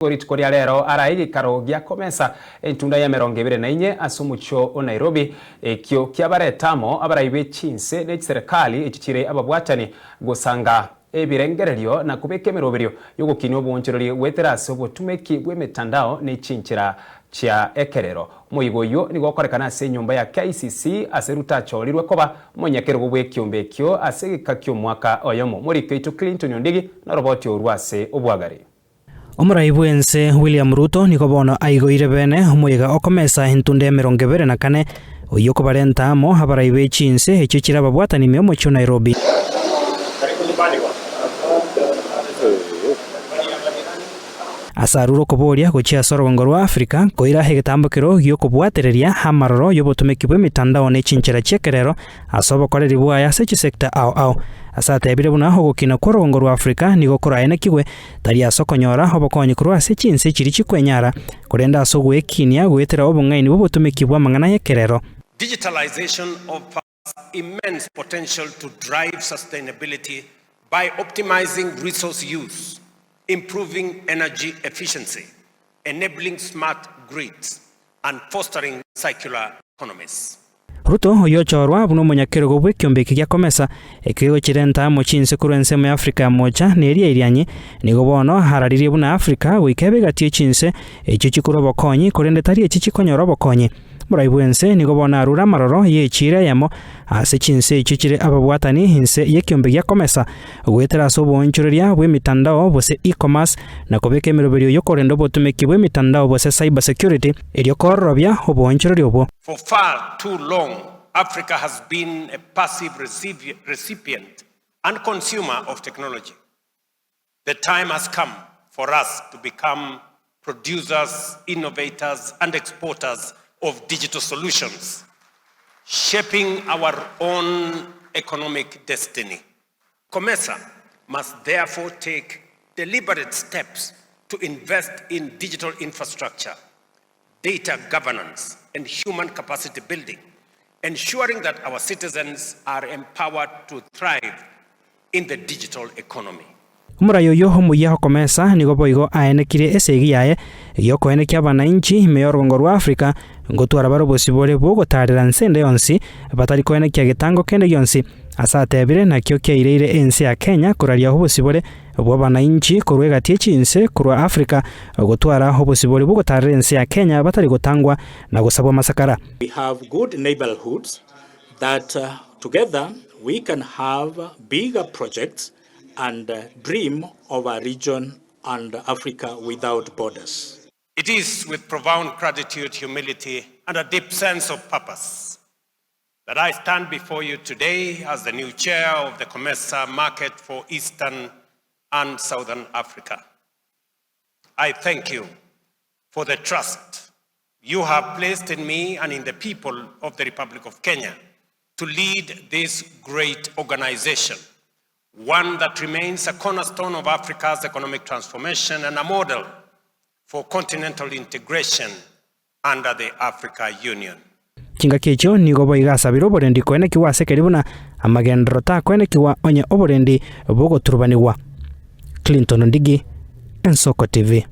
Koria rero ara Egeikaro gia Comesa entunda ya 24 ase omucho o Nairobi ekio kiabaretamo abaraibe chinse ne serikali echichire ababwatani gusanga ebirengererio na kubeka emeroberio yogokinia obwonchereri gwetera ase obotumeki bw'emitandao ne chinchira chia ekerero moigo yo nigo korekana ase nyumba ya KCC ase rutachorirwe koba monyakerego bw'ekiombe ekio ase egekakio mwaka oyomo muri keitu Clinton Ondigi na roboti orwase obwagari. Omuraibu ense William Ruto niko bono aigoire bene omuiga o Comesa entunde 24 oyo kobarenta amo abaraibe chinse ekyo kira babwatani me omucho Nairobi. Asaruro koboria gochia sorongo rwa Afrika koira hegetambukiro gyo kubwatereria hamaroro yobotumeki bw'emitandao ne chinchira chekerero asobo koreri bwaya se sector ao asatebire buna hogokina korongo rwa Afrika nigo koraene kigwe tari asokonyora obokonyi kurwa se chinse chiri chikwenyara korenda asogwe kinia gwetera obungaini bobotumeki bwa mangana yekerero. Digitalization offers immense potential to drive sustainability by optimizing resource use, improving energy efficiency, enabling smart grids, and fostering circular economies. Ruto oyo chorwa buno monyakero gobwe kyombeki gya Comesa ekigo kirenta mo chinse kurense mu Afrika moja neria irianye nigo bono hararirie buna Afrika wikebe gatie chinse ekyo kikuro bokonyi korende tari echi chikonyoro bokonyi muraibu ense nigo bona arura maroro yechire yamo ase chinse ekyo kire ababwatani hinse yekyombe gya Comesa gwetera so bonchoreria bw'emitandao bose e-commerce na kobeka emeroberio yo korendo botumeki bw'emitandao bose cyber security eryo korobya obonchoreria obwo. For far too long, Africa has been a passive recipient and consumer of technology. The time has come for us to become producers, innovators, and exporters of digital solutions, shaping our own economic destiny. Comesa must therefore take deliberate steps to invest in digital infrastructure, data governance, and human capacity building, ensuring that our citizens are empowered to thrive in the digital economy. Murayo yo homuya Comesa nigo boigo aenekire esegi yaye yoko enekia bananchi meyorongo rwa Afrika ngotwara baro bosibore bogotarira nsende yonsi batari ko enekia gitango kende yonsi asatebire na kyo kyairire ense ya Kenya kuraria hobosibore bwo bananchi kurwega tie chinse kurwa Afrika gotwara hobosibore bogotarira ense ya Kenya batari gotangwa na gosabwa masakara. We have good neighborhoods that together we can have bigger projects and dream of a region and Africa without borders. It is with profound gratitude, humility, and a deep sense of purpose that I stand before you today as the new chair of the Comesa market for Eastern and Southern Africa. I thank you for the trust you have placed in me and in the people of the Republic of Kenya to lead this great organization, one that remains a cornerstone of Africa's economic transformation and a model for continental integration under the Africa Union. Kinga kecho nigo boigasabira oborendi kwenekiwa asekeribuna amagendero ta kwenekiwa onye oborendi bogoturubaniwa. Clinton Ondigi, Ensoko TV.